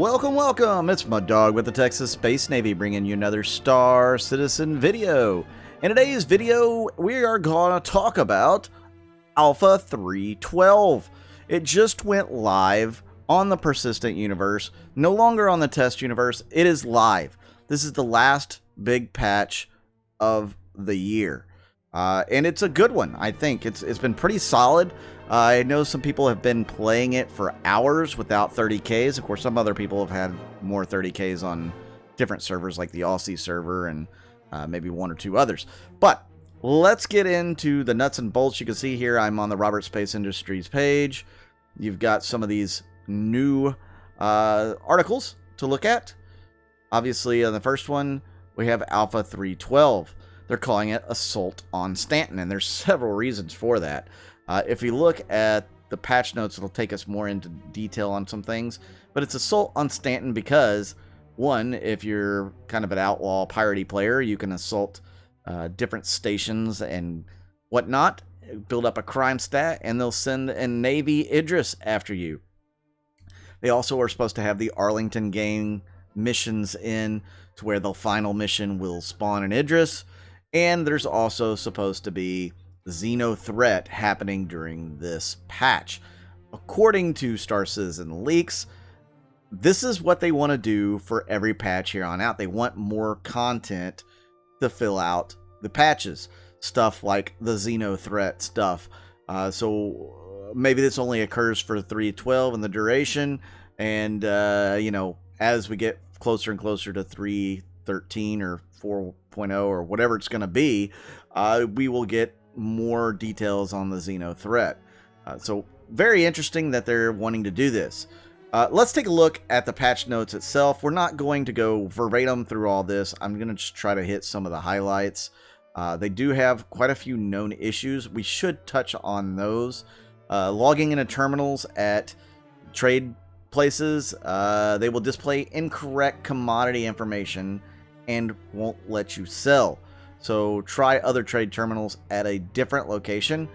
Welcome! It's my dog with the Texas Space Navy bringing you another Star Citizen video. In today's video, we are going to talk about Alpha 3.12. It just went live on the persistent universe, no longer on the test universe. It is live. This is the last big patch of the year. And it's a good one, I think. It's been pretty solid. I know some people have been playing it for hours without 30Ks. Of course, some other people have had more 30Ks on different servers like the Aussie server and maybe one or two others. But let's get into the nuts and bolts. You can see here I'm on the Robert Space Industries page. You've got some of these new articles to look at. Obviously, on the first one, we have Alpha 3.12. They're calling it Assault on Stanton, and there's several reasons for that. If you look at the patch notes, it'll take us more into detail on some things. But it's Assault on Stanton because, one, if you're kind of an outlaw piratey player, you can assault different stations and whatnot, build up a crime stat, and they'll send a Navy Idris after you. They also are supposed to have the Arlington gang missions in to where the final mission will spawn an Idris. And there's also supposed to be Xeno threat happening during this patch. According to Star Citizen leaks, this is what they want to do for every patch here on out. They want more content to fill out the patches. Stuff like the Xeno threat stuff. So maybe this only occurs for 3.12 in the duration. And, you know, as we get closer and closer to 3.13 or 4.0 or whatever it's going to be, we will get more details on the Xeno threat. So very interesting that they're wanting to do this. Let's take a look at the patch notes itself. We're not going to go verbatim through all this. I'm going to just try to hit some of the highlights. They do have quite a few known issues. We should touch on those. Logging into terminals at trade places, they will display incorrect commodity information and won't let you sell. So try other trade terminals at a different location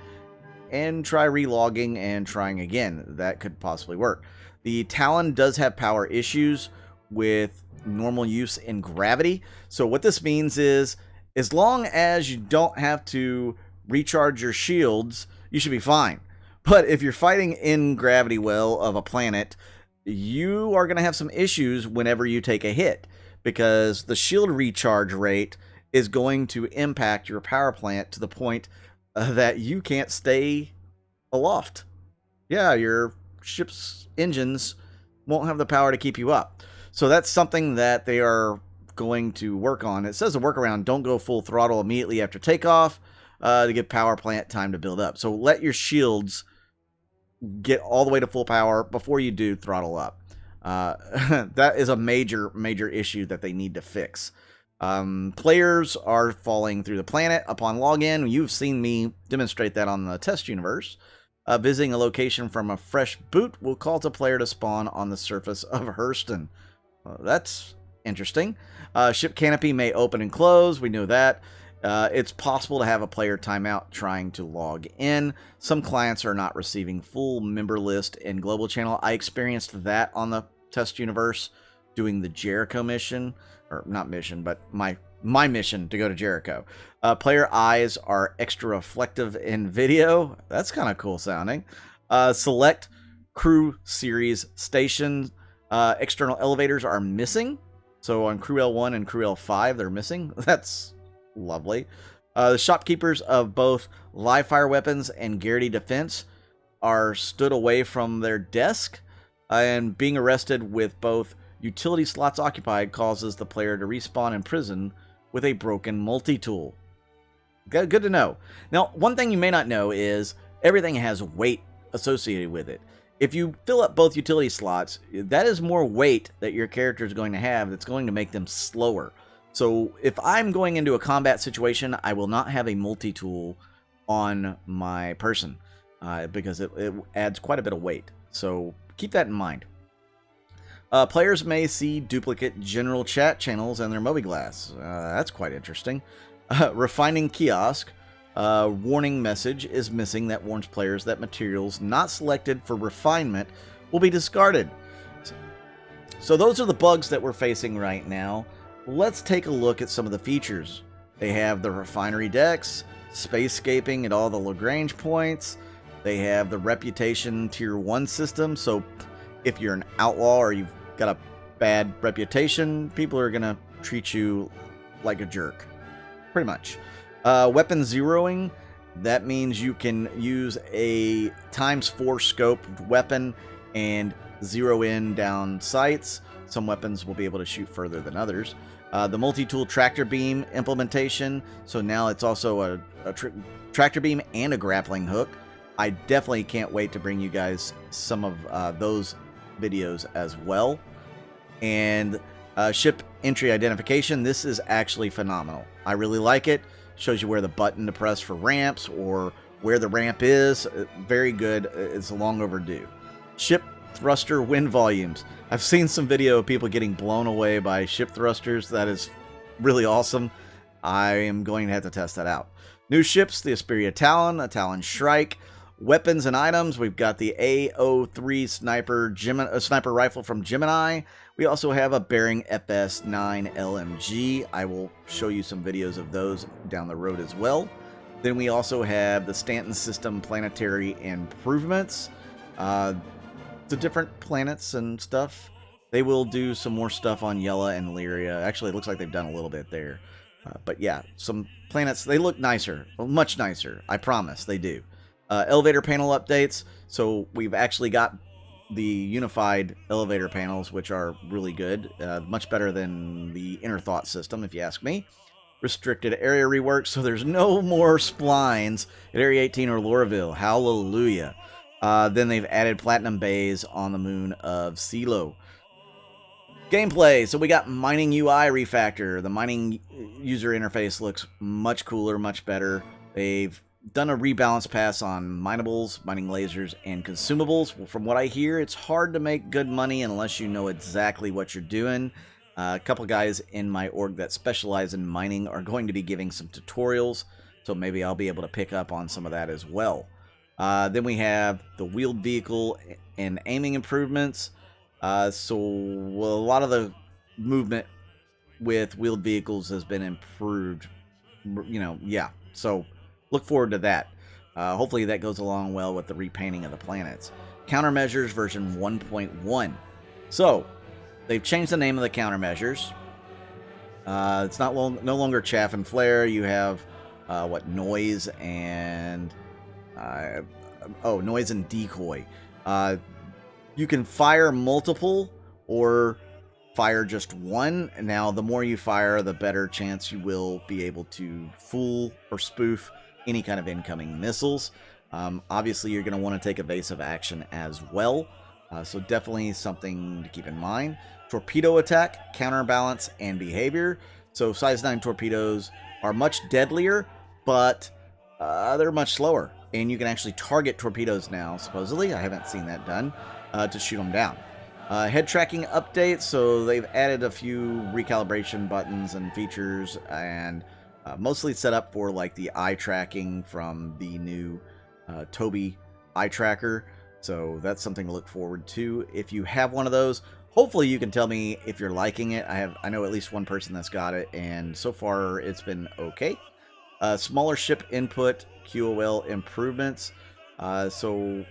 and try relogging and trying again. That could possibly work. The Talon does have power issues with normal use in gravity. So what this means is, as long as you don't have to recharge your shields, you should be fine. But if you're fighting in gravity well of a planet, you are going to have some issues whenever you take a hit, because the shield recharge rate is going to impact your power plant to the point that you can't stay aloft. Yeah, your ship's engines won't have the power to keep you up. So that's something that they are going to work on. It says a workaround, don't go full throttle immediately after takeoff to give power plant time to build up. So let your shields get all the way to full power before you do throttle up. That is a major issue that they need to fix. Players are falling through the planet upon login. You've seen me demonstrate that on the test universe. Visiting a location from a fresh boot will cause a player to spawn on the surface of Hurston. That's interesting. Ship canopy may open and close. We know that. It's possible to have a player timeout trying to log in. Some clients are not receiving full member list in global channel. I experienced that on the test universe doing the Jericho mission. Or not mission, but my mission to go to Jericho. Player eyes are extra reflective in video. That's kind of cool sounding. Select crew series stations. External elevators are missing. So on crew L1 and crew L5, they're missing. That's lovely. The shopkeepers of both live fire weapons and Garrity defense are stood away from their desk, and being arrested with both utility slots occupied causes the player to respawn in prison with a broken multi-tool. Good to know. Now, one thing you may not know is everything has weight associated with it. If you fill up both utility slots, that is more weight that your character is going to have that's going to make them slower. So if I'm going into a combat situation, I will not have a multi-tool on my person because it adds quite a bit of weight. So keep that in mind. Players may see duplicate general chat channels in their mobiGlass. That's quite interesting. Refining kiosk. Warning message is missing that warns players that materials not selected for refinement will be discarded. So those are the bugs that we're facing right now. Let's take a look at some of the features. They have the refinery decks, spacescaping at all the Lagrange points. They have the reputation tier 1 system. So if you're an outlaw or you've got a bad reputation, people are going to treat you like a jerk. Pretty much. Weapon zeroing. That means you can use a ×4 scoped weapon and zero in down sights. Some weapons will be able to shoot further than others. The multi-tool tractor beam implementation. So now it's also a tractor beam and a grappling hook. I definitely can't wait to bring you guys some of those videos as well. And ship entry identification. This is actually phenomenal. I really like it. Shows you where the button to press for ramps or where the ramp is. Very good. It's long overdue. Ship thruster wind volumes. I've seen some video of people getting blown away by ship thrusters. That is really awesome. I am going to have to test that out. New ships, the Asperia Talon, a Talon Shrike. Weapons and items, we've got the A03 sniper rifle from Gemini. We also have a Bearing FS9 LMG. I will show you some videos of those down the road as well. Then we also have the Stanton System planetary improvements. The different planets and stuff. They will do some more stuff on Yella and Lyria. Actually, it looks like they've done a little bit there. But yeah, some planets, they look nicer. Much nicer. I promise, they do. Elevator panel updates. So we've actually got the unified elevator panels, which are really good. Much better than the Inner Thought system, if you ask me. Restricted area rework. So there's no more splines at Area 18 or Loraville. Hallelujah. Then they've added platinum bays on the moon of Silo. Gameplay. So we got mining UI refactor. The mining user interface looks much cooler, much better. They've done a rebalance pass on minables, mining lasers, and consumables. Well, from what I hear, it's hard to make good money unless you know exactly what you're doing. A couple guys in my org that specialize in mining are going to be giving some tutorials, so maybe I'll be able to pick up on some of that as well. Then we have the wheeled vehicle and aiming improvements. So a lot of the movement with wheeled vehicles has been improved. Yeah. So look forward to that. Hopefully that goes along well with the repainting of the planets. Countermeasures version 1.1. So they've changed the name of the countermeasures. It's no longer chaff and flare. You have noise and noise and decoy. You can fire multiple or fire just one. Now, the more you fire, the better chance you will be able to fool or spoof any kind of incoming missiles. Obviously, you're going to want to take evasive action as well. So definitely something to keep in mind. Torpedo attack, counterbalance, and behavior. So size 9 torpedoes are much deadlier, but they're much slower. And you can actually target torpedoes now, supposedly. I haven't seen that done, to shoot them down. Head tracking updates. So they've added a few recalibration buttons and features, and mostly set up for like the eye tracking from the new Toby eye tracker. So that's something to look forward to. If you have one of those, hopefully you can tell me if you're liking it. I know at least one person that's got it, and so far it's been okay. Smaller ship input, QOL improvements. So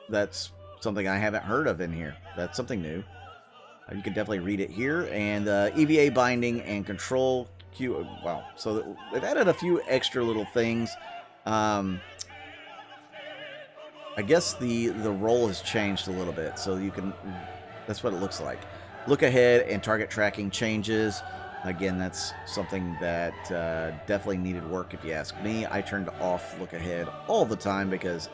that's something I haven't heard of in here. That's something new. You can definitely read it here. And EVA binding and control. Wow. So they've added a few extra little things. I guess the role has changed a little bit. So you can... That's what it looks like. Look ahead and target tracking changes. Again, that's something that definitely needed work if you ask me. I turned off look ahead all the time because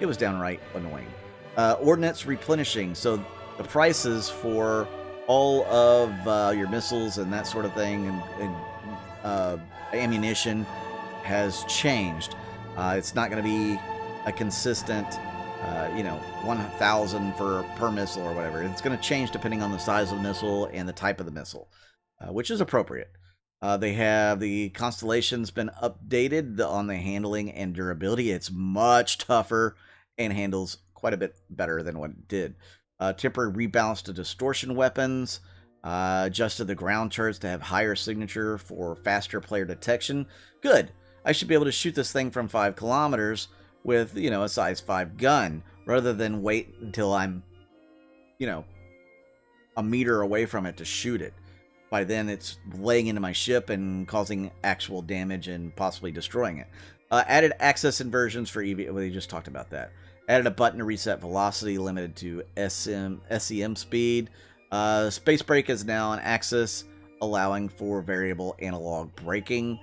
it was downright annoying. Ordnance replenishing. So the prices for all of your missiles and that sort of thing and ammunition has changed. It's not going to be a consistent 1,000 per missile or whatever. It's going to change depending on the size of the missile and the type of the missile, which is appropriate. They have the Constellation's been updated on the handling and durability. It's much tougher and handles quite a bit better than what it did. Temporary rebalance to distortion weapons. Adjusted the ground turrets to have higher signature for faster player detection. Good. I should be able to shoot this thing from 5 kilometers with, you know, a size 5 gun, rather than wait until I'm, you know, a meter away from it to shoot it. By then, it's laying into my ship and causing actual damage and possibly destroying it. Added access inversions for EV. Well, they just talked about that. Added a button to reset velocity, limited to SEM speed. Space brake is now an axis, allowing for variable analog braking.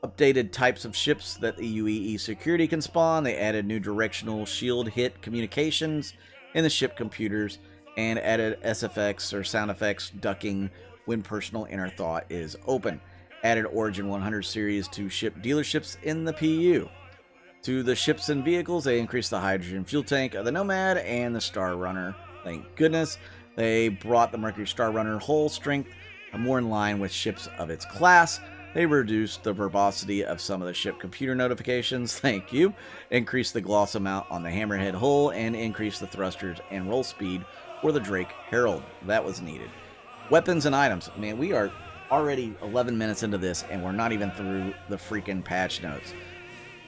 Updated types of ships that the UEE security can spawn. They added new directional shield hit communications in the ship computers, and added SFX or sound effects ducking when personal inner thought is open. Added Origin 100 series to ship dealerships in the PU. To the ships and vehicles, they increased the hydrogen fuel tank of the Nomad and the Star Runner. Thank goodness. They brought the Mercury Star Runner hull strength more in line with ships of its class. They reduced the verbosity of some of the ship computer notifications. Thank you. Increased the gloss amount on the Hammerhead hull and increased the thrusters and roll speed for the Drake Herald. That was needed. Weapons and items. Man, we are already 11 minutes into this and we're not even through the freaking patch notes.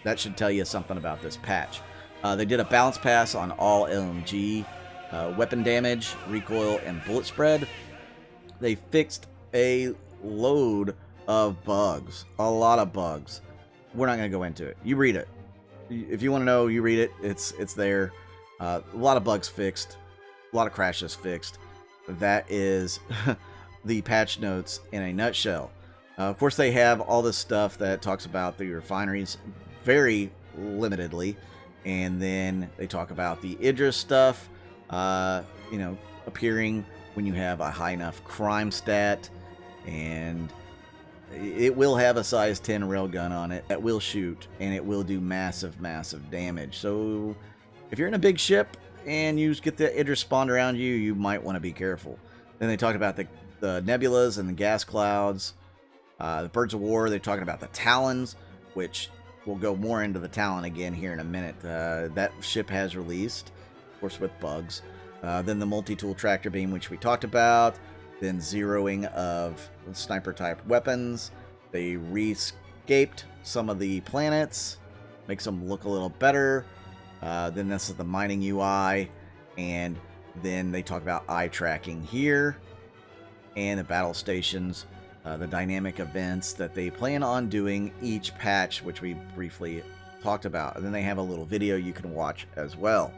That should tell you something about this patch. They did a balance pass on all LMG weapon damage, recoil, and bullet spread. They fixed a load of bugs. A lot of bugs. We're not going to go into it. You read it. If you want to know, you read it. It's there. A lot of bugs fixed. A lot of crashes fixed. That is the patch notes in a nutshell. Of course, they have all this stuff that talks about the refineries very limitedly. And then they talk about the Idris stuff, you know, appearing when you have a high enough crime stat. And it will have a size 10 railgun on it that will shoot, and it will do massive, massive damage. So if you're in a big ship and you get the Idris spawned around you, you might want to be careful. Then they talked about the nebulas and the gas clouds, the birds of war. They're talking about the Talons, which we'll go more into the Talon again here in a minute. That ship has released, of course, with bugs. Then the multi-tool tractor beam, which we talked about. Then zeroing of sniper-type weapons. They rescaped some of the planets, makes them look a little better. Then this is the mining UI, and then they talk about eye tracking here, and the battle stations, the dynamic events that they plan on doing each patch, which we briefly talked about. And then they have a little video you can watch as well.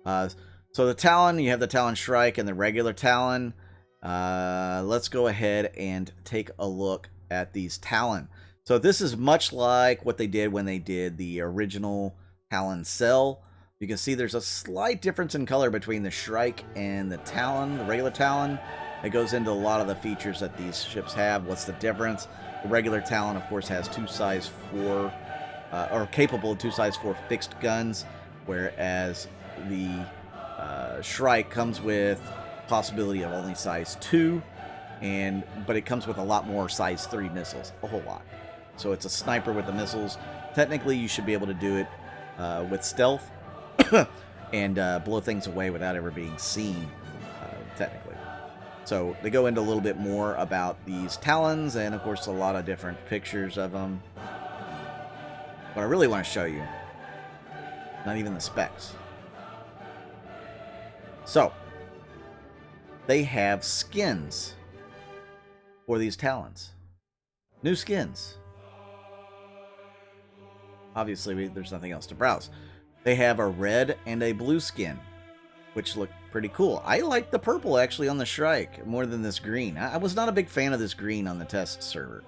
So the Talon, you have the Talon Strike and the regular Talon. Let's go ahead and take a look at these Talon. So this is much like what they did when they did the original Talon Cell. You can see there's a slight difference in color between the Shrike and the Talon, the regular Talon. It goes into a lot of the features that these ships have. What's the difference? The regular Talon, of course, has 2 size 4, or capable of 2 size 4 fixed guns, whereas the Shrike comes with possibility of only size 2, but it comes with a lot more size 3 missiles, a whole lot. So it's a sniper with the missiles. Technically, you should be able to do it with stealth and blow things away without ever being seen, technically. So they go into a little bit more about these Talons, and of course a lot of different pictures of them. But I really want to show you, not even the specs. So they have skins for these Talons. New skins. Obviously, there's nothing else to browse. They have a red and a blue skin, which look pretty cool. I like the purple, actually, on the Shrike more than this green. I was not a big fan of this green on the test server.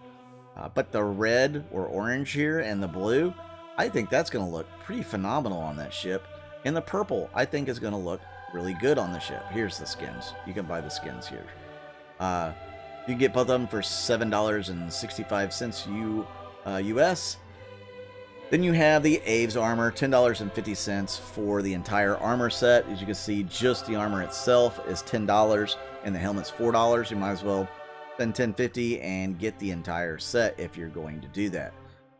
But the red or orange here and the blue, I think that's going to look pretty phenomenal on that ship. And the purple, I think, is going to look really good on the ship. Here's the skins. You can buy the skins here. You can get both of them for $7.65 US. Then you have the Aves armor, $10.50 for the entire armor set. As you can see, just the armor itself is $10, and the helmet's $4. You might as well spend $10.50 and get the entire set if you're going to do that.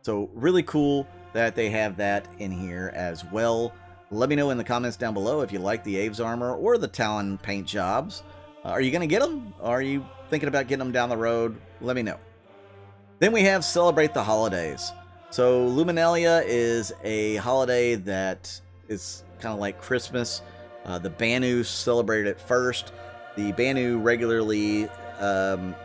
So really cool that they have that in here as well. Let me know in the comments down below if you like the Aves armor or the Talon paint jobs. Are you going to get them? Are you thinking about getting them down the road? Let me know. Then we have Celebrate the Holidays. So Luminalia is a holiday that is kind of like Christmas. The Banu celebrate it first. The Banu regularly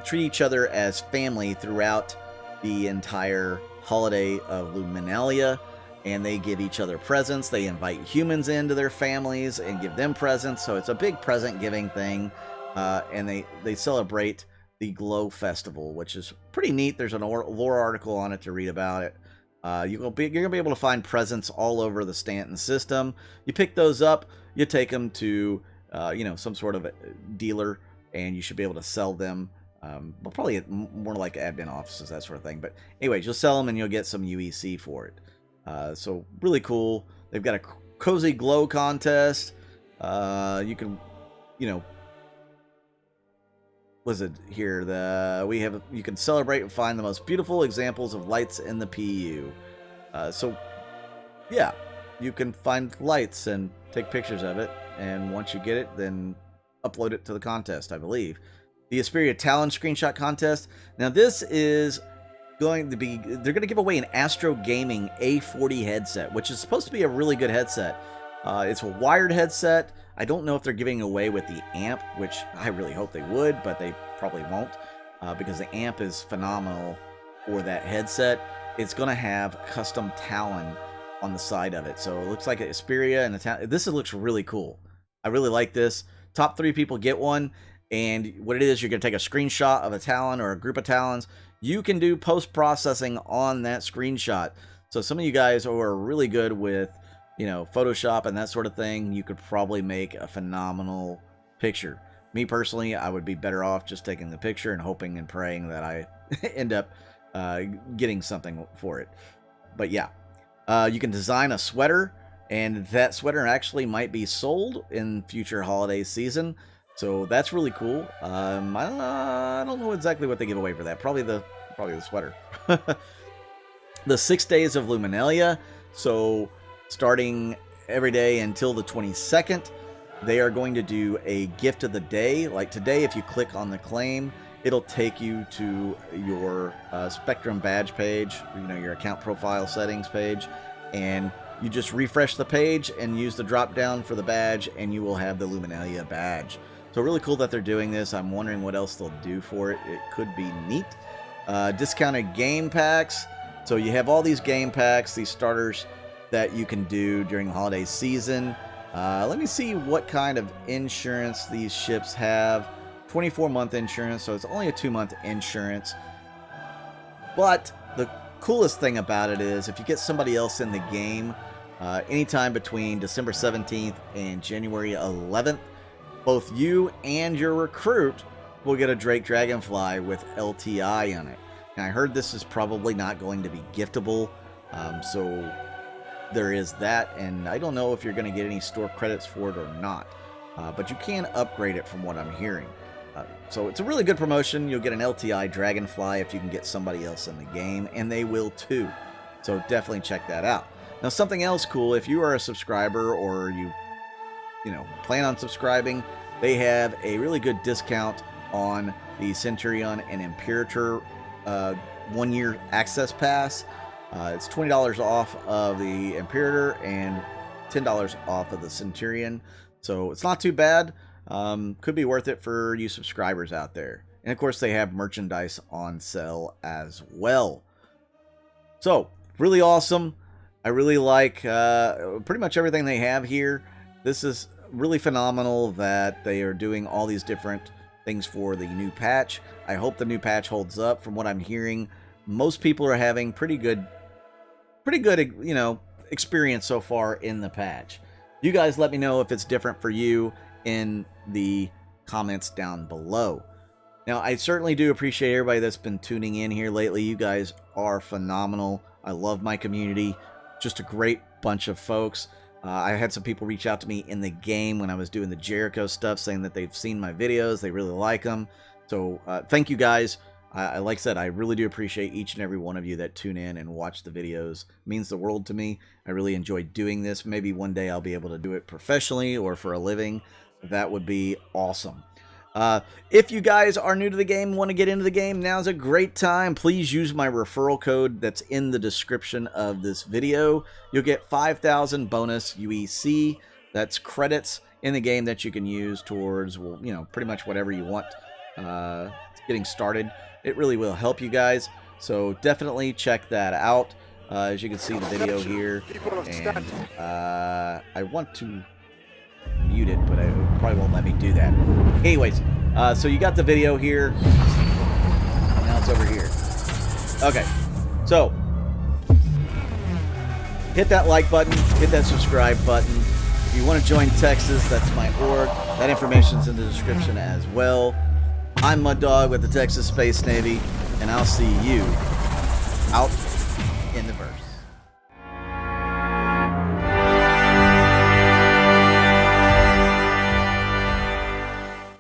treat each other as family throughout the entire holiday of Luminalia, and they give each other presents. They invite humans into their families and give them presents, so it's a big present giving thing. And they celebrate the Glow Festival, which is pretty neat. There's an lore article on it to read about it. You're gonna be able to find presents all over the Stanton system. You pick those up, you take them to some sort of a dealer, and you should be able to sell them. Well, probably more like admin offices, that sort of thing. But anyways, you'll sell them and you'll get some UEC for it. So really cool. They've got a cozy glow contest. You can, was it here? You can celebrate and find the most beautiful examples of lights in the PU. So yeah, you can find lights and take pictures of it, and once you get it, then upload it to the contest, I believe. The Asperia Talon screenshot contest. Now this is going to be, they're going to give away an Astro Gaming A40 headset, which is supposed to be a really good headset. It's a wired headset. I don't know if they're giving away with the amp, which I really hope they would, but they probably won't, because the amp is phenomenal for that headset. It's going to have custom Talon on the side of it. So it looks like an Asperia and a Talon. This looks really cool. I really like this. Top 3 people get one. And what it is, you're going to take a screenshot of a Talon or a group of Talons. You can do post-processing on that screenshot. So some of you guys who are really good with, Photoshop and that sort of thing, you could probably make a phenomenal picture. Me personally, I would be better off just taking the picture and hoping and praying that I end up getting something for it. But yeah, you can design a sweater, and that sweater actually might be sold in future holiday season. So that's really cool. I don't know exactly what they give away for that. Probably the sweater. The 6 days of Luminalia. So starting every day until the 22nd, they are going to do a gift of the day. Like today, if you click on the claim, it'll take you to your Spectrum badge page, your account profile settings page, and you just refresh the page and use the drop down for the badge, and you will have the Luminalia badge. So really cool that they're doing this. I'm wondering what else they'll do for it. It could be neat. Discounted game packs. So you have all these game packs, these starters that you can do during the holiday season. Let me see what kind of insurance these ships have. 24-month insurance, so it's only a 2-month insurance. But the coolest thing about it is if you get somebody else in the game, anytime between December 17th and January 11th, both you and your recruit will get a Drake Dragonfly with LTI on it. Now, I heard this is probably not going to be giftable, so there is that, and I don't know if you're going to get any store credits for it or not, but you can upgrade it from what I'm hearing. So it's a really good promotion. You'll get an LTI Dragonfly if you can get somebody else in the game, and they will too. So definitely check that out. Now, something else cool, if you are a subscriber or you plan on subscribing, they have a really good discount on the Centurion and Imperator 1-year access pass. It's $20 off of the Imperator and $10 off of the Centurion. So it's not too bad. Could be worth it for you subscribers out there. And of course, they have merchandise on sale as well. So really awesome. I really like pretty much everything they have here. This is really phenomenal that they are doing all these different things for the new patch. I hope the new patch holds up. From what I'm hearing, most people are having pretty good, experience so far in the patch. You guys let me know if it's different for you in the comments down below. Now, I certainly do appreciate everybody that's been tuning in here lately. You guys are phenomenal. I love my community. Just a great bunch of folks. I had some people reach out to me in the game when I was doing the Jericho stuff, saying that they've seen my videos, they really like them. So thank you guys. like I said, I really do appreciate each and every one of you that tune in and watch the videos. It means the world to me. I really enjoy doing this. Maybe one day I'll be able to do it professionally or for a living. That would be awesome. If you guys are new to the game, want to get into the game, now's a great time. Please use my referral code that's in the description of this video. You'll get 5,000 bonus UEC. That's credits in the game that you can use towards, well, you know, pretty much whatever you want getting started. It really will help you guys. So definitely check that out. As you can see the video here. And I want to mute it, but it probably won't let me do that. Anyways, so you got the video here. Now it's over here. Okay, so hit that like button, hit that subscribe button. If you want to join Texas, that's my org. That information's in the description as well. I'm Mud Dog with the Texas Space Navy, and I'll see you out in the verse.